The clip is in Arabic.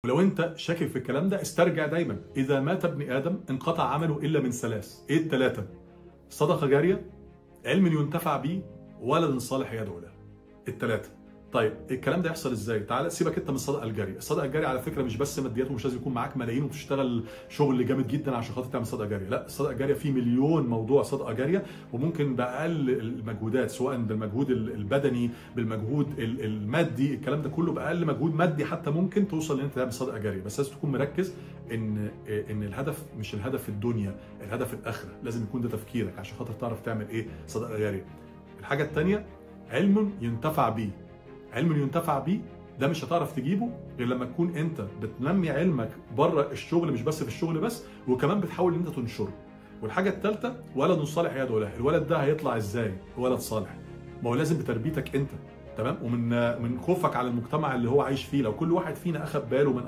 ولو انت شاكك في الكلام ده استرجع دايما: اذا مات ابن ادم انقطع عمله الا من ثلاث. ايه الثلاثه؟ صدقه جاريه، علم ينتفع به، ولد صالح يدعو له. الثلاثه. طيب الكلام ده يحصل ازاي؟ تعالى سيبك انت من الصدقه الجاريه، الصدقه الجاريه على فكره مش بس ماديات، ومش لازم يكون معاك ملايين وبتشتغل شغل جامد جدا عشان خاطر تعمل صدقه جاريه، لا، الصدقه الجاريه في مليون موضوع صدقه جاريه، وممكن باقل المجهودات، سواء بالمجهود البدني، بالمجهود المادي، الكلام ده كله باقل مجهود مادي حتى ممكن توصل ان انت تعمل صدقه جاريه، بس لازم تكون مركز ان الهدف مش الهدف في الدنيا، الهدف الاخره، لازم يكون ده تفكيرك عشان خاطر تعرف تعمل ايه صدقه جاريه. الحاجه الثانيه علم ينتفع به. علم ينتفع بيه ده مش هتعرف تجيبه غير لما تكون انت بتنمي علمك بره الشغل، مش بس في الشغل بس، وكمان بتحاول ان انت تنشره. والحاجه الثالثه ولد صالح يدعو له. الولد ده هيطلع ازاي ولد صالح؟ ما هو لازم بتربيتك انت، تمام، ومن خوفك على المجتمع اللي هو عايش فيه. لو كل واحد فينا اخذ باله من